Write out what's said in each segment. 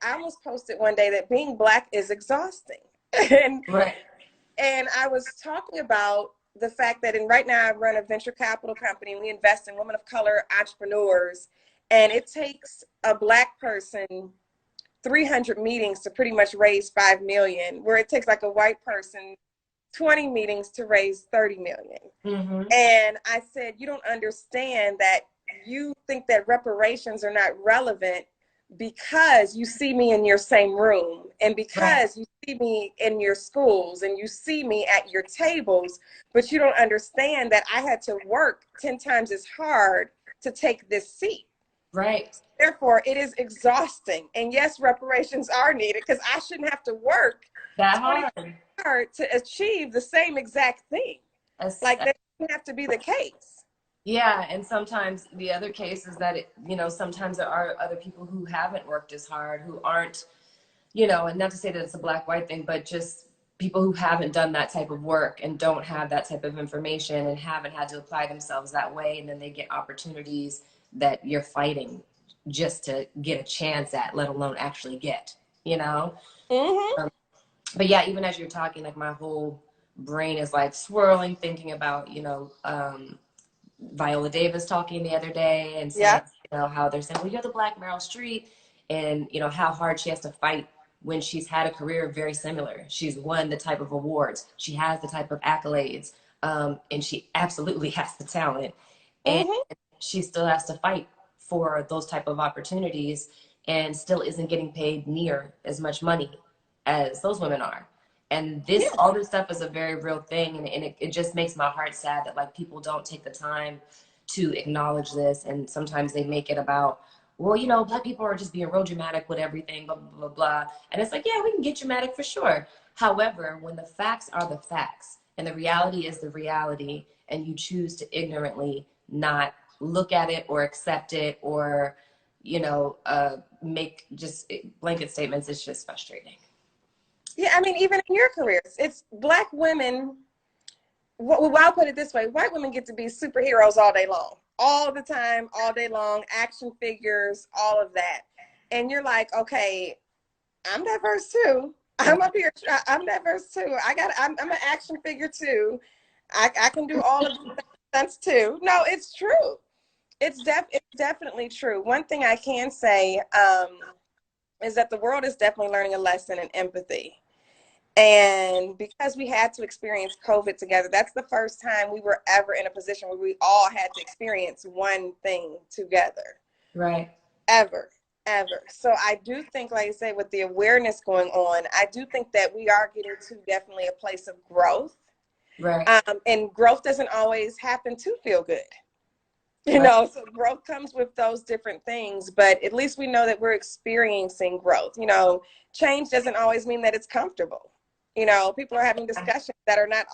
I almost posted one day that being Black is exhausting. and Right. and I was talking about the fact that right now I run a venture capital company. We invest in women of color entrepreneurs, and it takes a Black person 300 meetings to pretty much raise 5 million, where it takes like a white person 20 meetings to raise 30 million. Mm-hmm. And I said, you don't understand that you think that reparations are not relevant because you see me in your same room, and Right. because you see me in your schools, and you see me at your tables, but you don't understand that I had to work 10 times as hard to take this seat. Right. Therefore, it is exhausting. And yes, reparations are needed because I shouldn't have to work That 20 hard. hard to achieve the same exact thing. As, Like that doesn't have to be the case. yeah, and sometimes the other case is that sometimes there are other people who haven't worked as hard, who aren't, and not to say that it's a black white thing, but just people who haven't done that type of work and don't have that type of information and haven't had to apply themselves that way, and then they get opportunities that you're fighting just to get a chance at, let alone actually get, you know? Mm-hmm. But yeah, even as you're talking, like my whole brain is like swirling, thinking about, Viola Davis talking the other day and saying, Yeah. how they're saying, well, you're the Black Meryl Streep, and, how hard she has to fight when she's had a career very similar. She's won the type of awards. She has the type of accolades, and she absolutely has the talent. And Mm-hmm. she still has to fight for those type of opportunities and still isn't getting paid near as much money as those women are. And Yeah. all this stuff is a very real thing, and it just makes my heart sad that like people don't take the time to acknowledge this, and sometimes they make it about, well, black people are just being real dramatic with everything, blah blah blah blah. And it's like, yeah, we can get dramatic for sure. However, when the facts are the facts and the reality is the reality, and you choose to ignorantly not look at it or accept it, or make just blanket statements, it's just frustrating. Yeah. I mean, even in your careers, it's Black women. Well, I'll put it this way: white women get to be superheroes all day long, all the time, all day long, action figures, all of that. And you're like, okay, I'm diverse too. I'm up here. I'm diverse too. I'm an action figure too. I can do all of these stunts too. No, it's true. It's definitely true. One thing I can say is that the world is definitely learning a lesson in empathy. And because we had to experience COVID together, that's the first time we were ever in a position where we all had to experience one thing together. Right. Ever, ever. So I do think, like I say, with the awareness going on, I do think that we are getting to definitely a place of growth. Right. And growth doesn't always happen to feel good. Right. So growth comes with those different things, but at least we know that we're experiencing growth. Change doesn't always mean that it's comfortable. People are having discussions that are not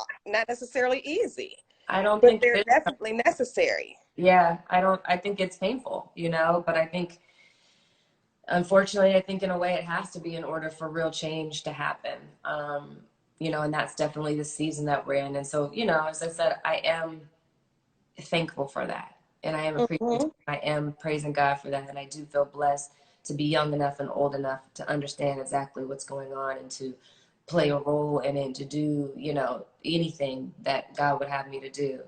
necessarily easy, I don't but think they're it is. definitely necessary. Yeah, I think it's painful, but I think, unfortunately, I think in a way it has to be in order for real change to happen. And that's definitely the season that we're in. And so, as I said, I am thankful for that. And I am appreciative. Mm-hmm. I am praising God for that. And I do feel blessed to be young enough and old enough to understand exactly what's going on and to play a role in it and to do, anything that God would have me to do.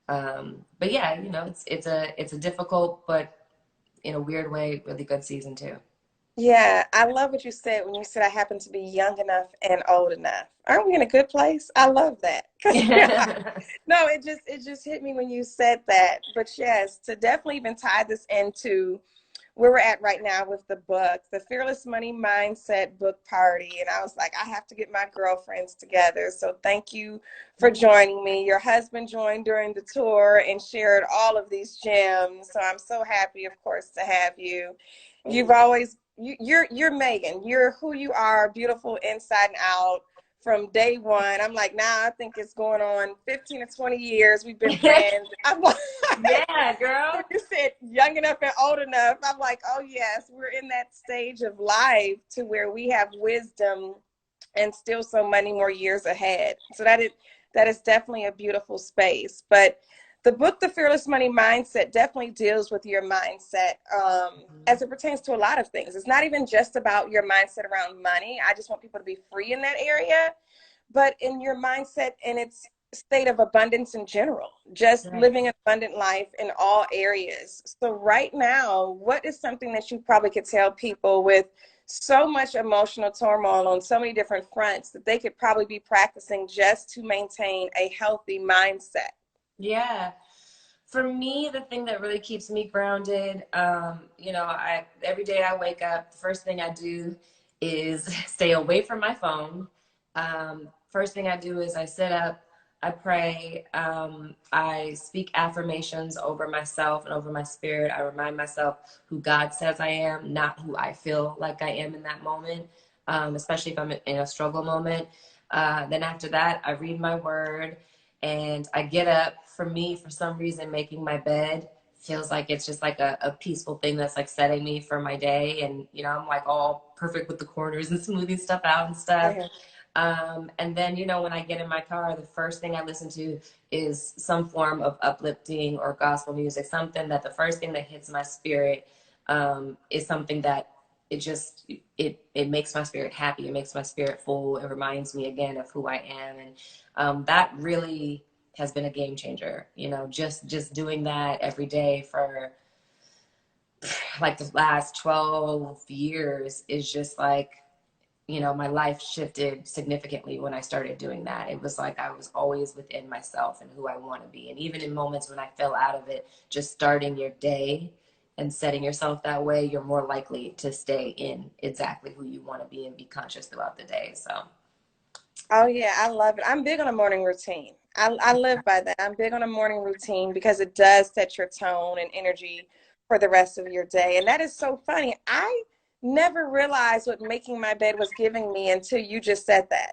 But yeah, it's a difficult, but in a weird way, really good season too. Yeah, I love what you said when you said I happen to be young enough and old enough. Aren't we in a good place? I love that. No, it just hit me when you said that. But yes, to definitely even tie this into where we're at right now with the book, the Fearless Money Mindset book party. And I was like, I have to get my girlfriends together. So thank you for joining me. Your husband joined during the tour and shared all of these gems. So I'm so happy, of course, to have you. You've always you're Meagan. You're who you are, beautiful inside and out from day one. I'm like, now I think it's going on 15 to 20 years. We've been friends. I'm like, Yeah, girl. you said young enough and old enough. I'm like, oh yes, we're in that stage of life to where we have wisdom and still so many more years ahead. So that is definitely a beautiful space. But the book, The Fearless Money Mindset, definitely deals with your mindset as it pertains to a lot of things. It's not even just about your mindset around money. I just want people to be free in that area, but in your mindset and its state of abundance in general, just Right. living an abundant life in all areas. So right now, what is something that you probably could tell people with so much emotional turmoil on so many different fronts that they could probably be practicing just to maintain a healthy mindset? Yeah. For me, the thing that really keeps me grounded, you know, every day I wake up, the first thing I do is stay away from my phone. First thing I do is I sit up, I pray, I speak affirmations over myself and over my spirit. I remind myself who God says I am, not who I feel like I am in that moment, especially if I'm in a struggle moment. Then after that, I read my word. And I get up. For me, for some reason, making my bed feels like it's just like a peaceful thing that's like setting me for my day. And, you know, I'm like all perfect with the corners and smoothing stuff out and stuff. Yeah. And then, you know, when I get in my car, the first thing I listen to is some form of uplifting or gospel music, something that the first thing that hits my spirit is something that it makes my spirit happy. It makes my spirit full. It reminds me again of who I am. And that really has been a game changer, you know, just doing that every day for like the last 12 years is just like, you know, my life shifted significantly when I started doing that. It was like I was always within myself and who I want to be. And even in moments when I fell out of it, just starting your day and setting yourself that way, you're more likely to stay in exactly who you want to be and be conscious throughout the day. So, Oh yeah, I love it. I'm big on a morning routine. I live by that. I'm big on a morning routine because it does set your tone and energy for the rest of your day. And that is so funny. I never realized what making my bed was giving me until you just said that.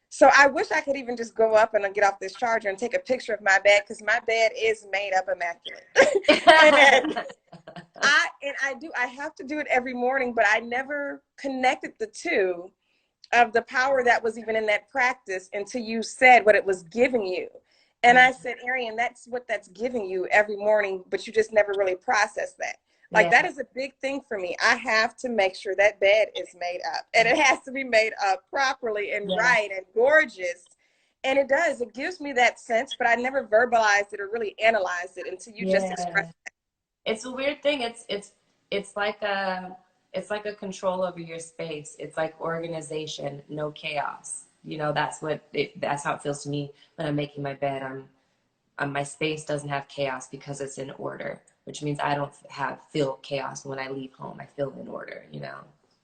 So I wish I could even just go up and get off this charger and take a picture of my bed because my bed is made up immaculate. and I have to do it every morning, but I never connected the two of the power that was even in that practice until you said what it was giving you. And I said, Arian, that's what that's giving you every morning, but you just never really processed that. Like yeah, that is a big thing for me. I have to make sure that bed is made up and it has to be made up properly and yeah, right and gorgeous. And it does, it gives me that sense, but I never verbalized it or really analyzed it until you just yeah. expressed It's a weird thing. It's like a control over your space. It's like organization, no chaos. You know, that's how it feels to me when I'm making my bed. My space doesn't have chaos because it's in order, which means I don't feel chaos when I leave home. I feel in order, you know.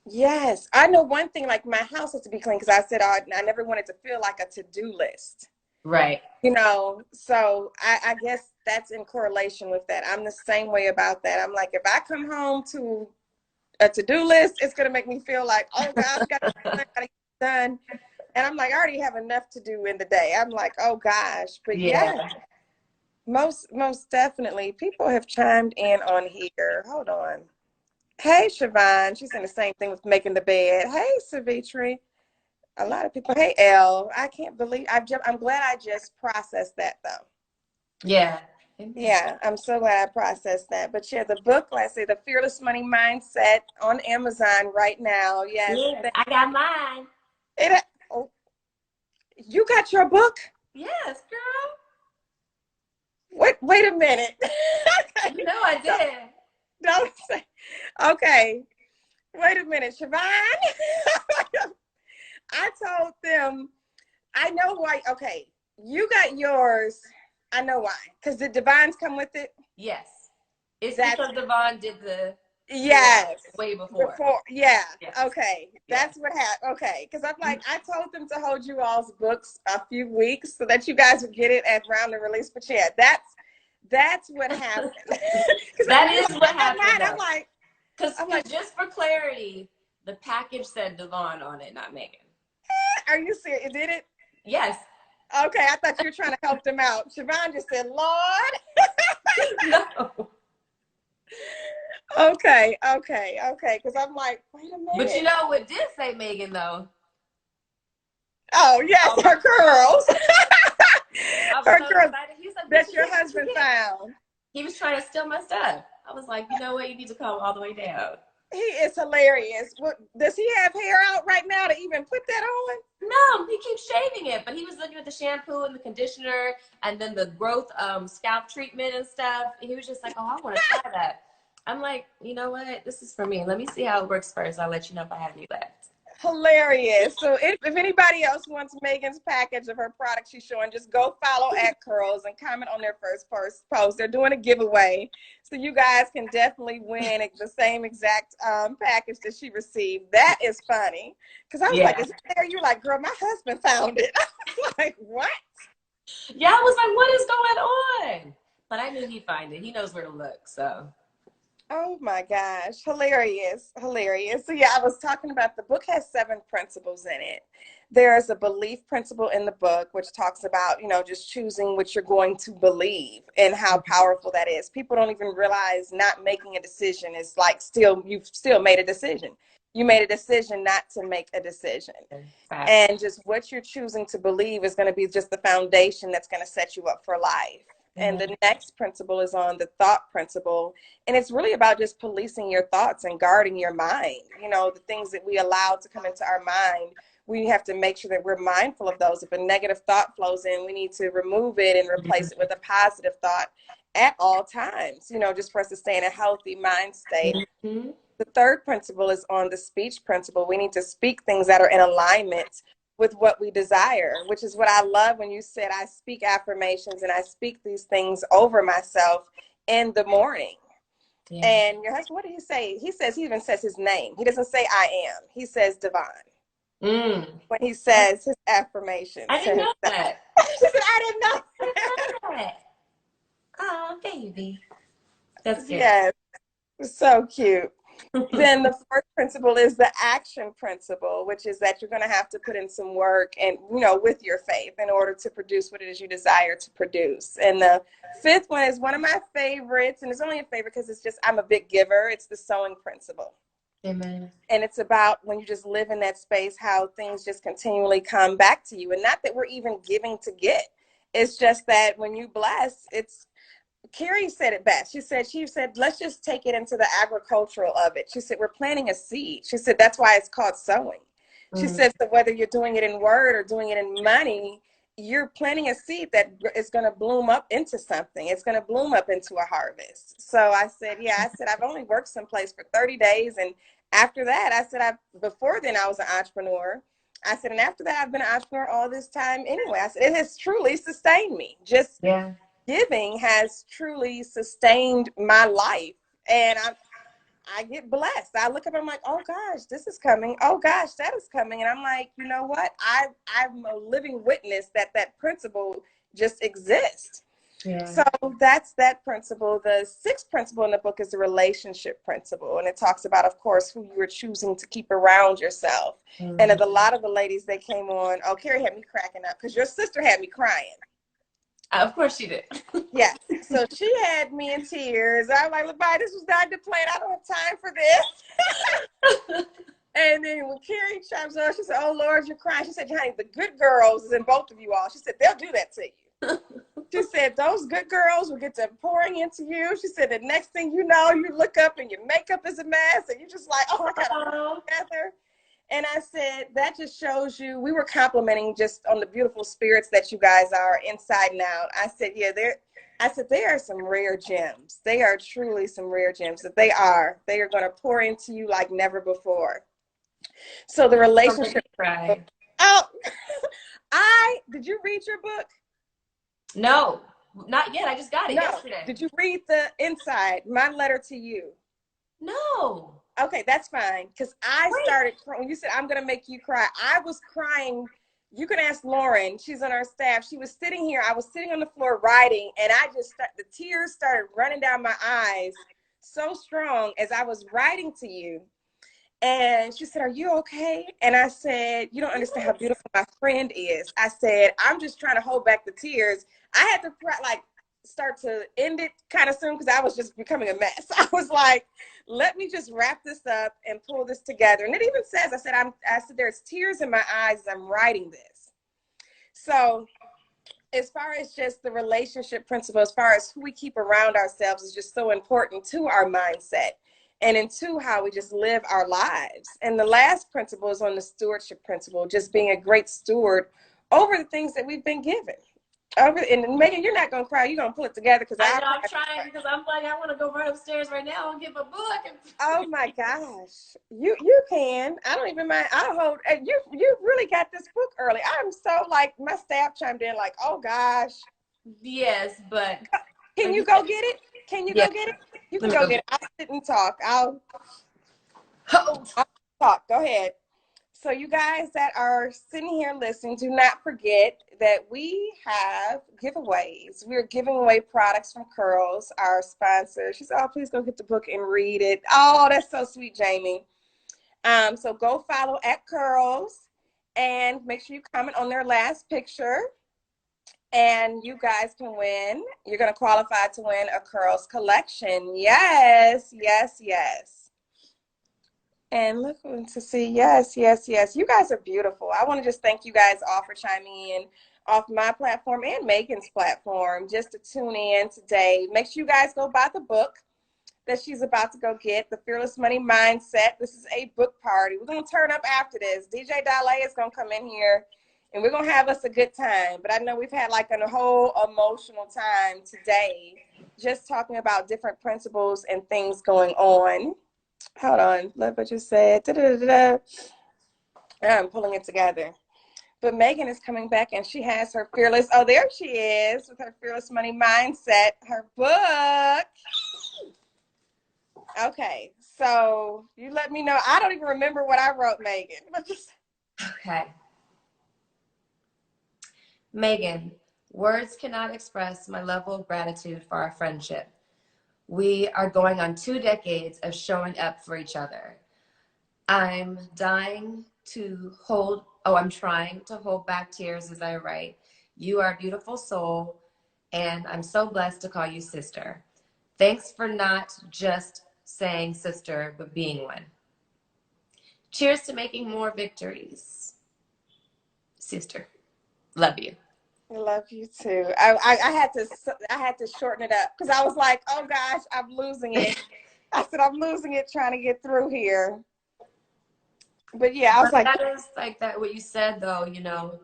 Yes, I know one thing, like my house has to be clean because I said I never wanted to feel like a to-do list, Right. so I guess that's in correlation with that. I'm the same way about that. I'm like, if I come home to a to-do list, it's going to make me feel like, oh gosh, gotta get done. And I'm like, I already have enough to do in the day. I'm like, oh gosh. But Yeah. yeah, most definitely. People have chimed in on here. Hold on. Hey, Siobhan. She's saying the same thing with making the bed. Hey, Savitri. A lot of people. Hey, Elle. I can't believe I'm glad I just processed that though. Yeah. Yeah, I'm so glad I processed that. But yeah, the book, like I say, The Fearless Money Mindset on Amazon right now. Yes. Yes, I got mine. It, oh, you got your book? Yes, girl. Wait a minute. You Okay. know I Don't, did. don't say. Okay. Wait a minute, Siobhan. I told them, I know why. Okay. You got yours. I know why. Because the divines come with it. Yes. It's That's because Devon did the pre-order Yes. way before. Before, yeah. Yes. Okay. Yeah. That's what happened. Okay. Because I'm like, I told them to hold you all's books a few weeks so that you guys would get it at around the release. But yeah, that's what happened. Because That you're is like, what I got happened mine. though. Because I'm like, just for clarity, the package said Devon on it, not Meagan. are you serious? Did it? Yes. Okay. I thought you were trying to help them out. Siobhan just said, Lord. No. Okay. Because I'm like, wait a But you minute. know what did say Meagan though? Oh, yes, Oh my her girls. I was Her so girls. excited. He said, that your husband found. He was trying to steal my stuff. I was like, you know what? You need to calm all the way down. He is hilarious. What, does he have hair out right now to even put that on? No, he keeps shaving it, but he was looking at the shampoo and the conditioner and then the growth scalp treatment and stuff. And he was just like, oh, I want to try that. I'm like, you know what? This is for me. Let me see how it works first. I'll let you know if I have any left. Hilarious. So if anybody else wants Meagan's package of her product she's showing, just go follow @Curls and comment on their first post. They're doing a giveaway, so you guys can definitely win the same exact package that she received. That is funny, because I was like, is it there? You're like, girl, my husband found it. I was like, what? Yeah, I was like, what is going on? But I knew he'd find it. He knows where to look, so. Oh my gosh, hilarious. So yeah, I was talking about the book has 7 principles in it. There's a belief principle in the book, which talks about, just choosing what you're going to believe and how powerful that is. People don't even realize not making a decision is like you've still made a decision. You made a decision not to make a decision. And just what you're choosing to believe is going to be just the foundation that's going to set you up for life. And the next principle is on the thought principle. And it's really about just policing your thoughts and guarding your mind. The things that we allow to come into our mind, we have to make sure that we're mindful of those. If a negative thought flows in, we need to remove it and replace it with a positive thought at all times, just for us to stay in a healthy mind state. The third principle is on the speech principle. We need to speak things that are in alignment with what we desire, which is what I love when you said I speak affirmations and I speak these things over myself in the morning. Yeah. And your husband, what did he say? He even says his name. He doesn't say I am. He says divine. When he says his affirmations. I didn't know that. She said, I didn't know that. Oh, baby. That's cute. Yes. So cute. Then the fourth principle is the action principle, which is that you're going to have to put in some work and, with your faith in order to produce what it is you desire to produce. And the fifth one is one of my favorites, and it's only a favorite because I'm a big giver. It's the sowing principle. Amen. And it's about when you just live in that space, how things just continually come back to you. And not that we're even giving to get. It's just that when you bless, Carrie said it best. She said, let's just take it into the agricultural of it. She said, we're planting a seed. She said, that's why it's called sowing. She said, so whether you're doing it in word or doing it in money, you're planting a seed that is going to bloom up into something. It's going to bloom up into a harvest. So I said, I've only worked someplace for 30 days. And after that, I said, before then I was an entrepreneur. I said, and after that, I've been an entrepreneur all this time anyway. I said, it has truly sustained me. Giving has truly sustained my life, and I get blessed. I look up and I'm like, oh gosh, this is coming. Oh gosh, that is coming. And I'm like, you know what? I'm a living witness that principle just exists. Yeah. So that's that principle. The sixth principle in the book is the relationship principle. And it talks about, of course, who you are choosing to keep around yourself. And a lot of the ladies that came on, Carrie had me cracking up because your sister had me crying. Of course she did. Yeah. So she had me in tears. I'm like, Levi, this was not the plan. I don't have time for this. And then when Carrie chimes on, she said, oh, Lord, you're crying. She said, honey, the good girls is in both of you all. She said, they'll do that to you. She said, those good girls will get to pouring into you. She said, the next thing you know, you look up and your makeup is a mess. And you're just like, oh, I got to put it together. And I said, that just shows you, we were complimenting just on the beautiful spirits that you guys are inside and out. I said, they are some rare gems. They are truly some rare gems that they are going to pour into you like never before. So the relationship. Oh, did you read your book? No, not yet. I just got it yesterday. Did you read the inside, my letter to you? No. Okay, that's fine. Because I started, when you said, I'm going to make you cry, I was crying. You can ask Lauren. She's on our staff. She was sitting here. I was sitting on the floor writing, and the tears started running down my eyes so strong as I was writing to you. And she said, are you okay? And I said, you don't understand how beautiful my friend is. I said, I'm just trying to hold back the tears. I had to start to end it kind of soon because I was just becoming a mess. I was like, let me just wrap this up and pull this together. And it even says, I said, there's tears in my eyes as I'm writing this. So as far as just the relationship principle, as far as who we keep around ourselves is just so important to our mindset and into how we just live our lives. And the last principle is on the stewardship principle, just being a great steward over the things that we've been given. And Megan, you're not gonna cry. You're gonna pull it together because I know I'm trying because I'm like I want to go right upstairs right now and get my book. Oh my gosh, you can. I don't even mind. I hold. You really got this book early. I'm so like my staff chimed in like, oh gosh. Yes, but Can you go get it? Can you yeah. go get it? You can go get it. I'll sit and talk. I'll Oh. talk. Go ahead. So you guys that are sitting here listening, do not forget that we have giveaways. We're giving away products from Curls, our sponsor. She said, oh, please go get the book and read it. Oh, that's so sweet, Jamie. So go follow at Curls and make sure you comment on their last picture. And you guys can win. You're going to qualify to win a Curls collection. Yes, yes, yes. And look to see, yes, yes, yes. You guys are beautiful. I want to just thank you guys all for chiming in off my platform and Megan's platform just to tune in today. Make sure you guys go buy the book that she's about to go get, The Fearless Money Mindset. This is a book party. We're going to turn up after this. DJ Dale is going to come in here, and we're going to have us a good time. But I know we've had like a whole emotional time today just talking about different principles and things going on. Hold on, look what you said. I'm pulling it together. But Megan is coming back and she has her fearless, oh, there she is with her Fearless Money Mindset, her book. Okay, so you let me know. I don't even remember what I wrote, Megan. Okay. Megan, words cannot express my level of gratitude for our friendship. We are going on 2 decades of showing up for each other. I'm trying to hold back tears as I write. You are a beautiful soul, and I'm so blessed to call you sister. Thanks for not just saying sister, but being one. Cheers to making more victories. Sister, love you. I love you too. I had to shorten it up because I was like, oh gosh, I'm losing it. I said I'm losing it trying to get through here. But yeah, I was like, that is like that. What you said though, you know,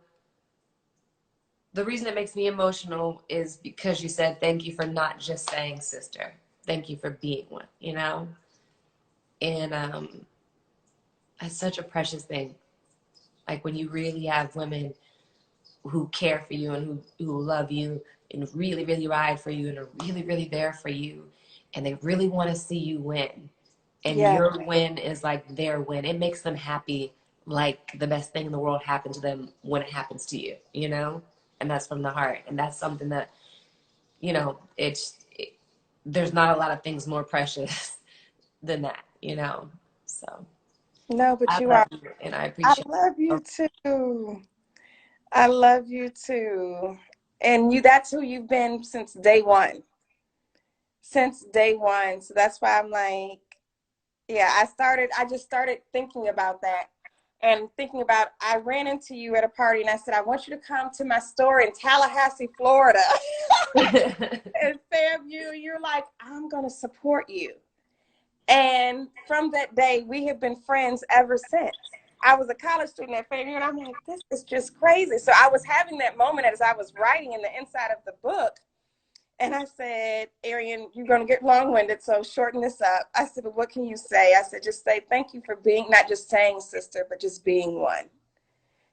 the reason it makes me emotional is because you said thank you for not just saying sister. Thank you for being one. You know, and it's such a precious thing. Like when you really have women who care for you and who love you and really, really ride for you and are really, really there for you. And they really want to see you win. And yeah, your win is like their win. It makes them happy, like the best thing in the world happened to them when it happens to you, you know? And that's from the heart. And that's something that, you know, there's not a lot of things more precious than that, you know? So no, but I you love are. you and I I appreciate love you it. too. I love you too. And that's who you've been since day one. Since day one. So that's why I'm like, yeah, I just started thinking about that and thinking about, I ran into you at a party and I said, I want you to come to my store in Tallahassee, Florida. And FAMU, you're like, I'm going to support you. And from that day, we have been friends ever since. I was a college student at FAMU, and I'm like, this is just crazy. So I was having that moment as I was writing in the inside of the book. And I said, Arian, you're going to get long-winded, so shorten this up. I said, but what can you say? I said, just say thank you for being, not just saying sister, but just being one.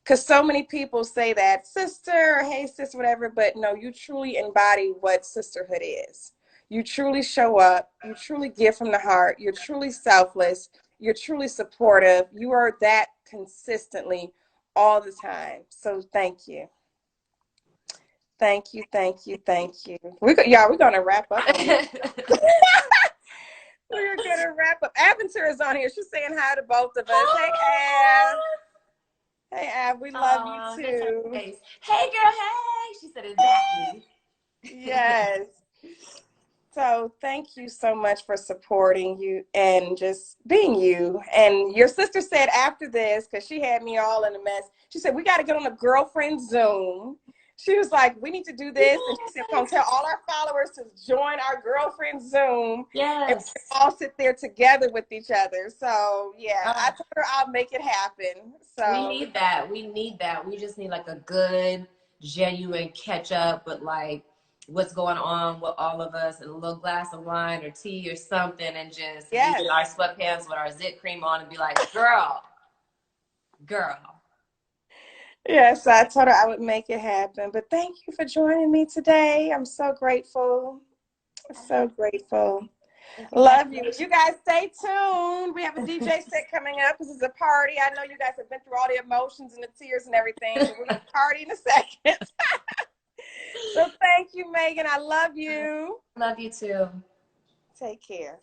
Because so many people say that, sister, or hey, sister, whatever, but no, you truly embody what sisterhood is. You truly show up. You truly give from the heart. You're truly selfless. You're truly supportive. You are that consistently all the time. So thank you. Thank you, thank you, thank you. We're going to wrap up on this. We're going to wrap up. Aventura is on here. She's saying hi to both of us. Hey, Av. Hey, Av, we love you too. Hey, girl, hey. She said exactly. Yes. So thank you so much for supporting you and just being you. And your sister said after this, because she had me all in a mess, she said, we got to get on a girlfriend Zoom She was like, we need to do this. And she said, we're going to tell all our followers to join our girlfriend Zoom. And Yes. we all sit there together with each other. So, yeah, I Uh, told her I'll make it happen. we So, need that. We need that. We just need like a good, genuine catch up with like what's going on with all of us and a little glass of wine or tea or something and just be yes. in our sweatpants with our zit cream on and be like, girl, girl. Yes, I told her I would make it happen. But thank you for joining me today. I'm so grateful. So grateful. Thank you, Love Meagan. you. You guys stay tuned. We have a DJ set coming up. This is a party. I know you guys have been through all the emotions and the tears and everything, but we're going to party in a second. So thank you, Meagan. I love you. Love you too. Take care.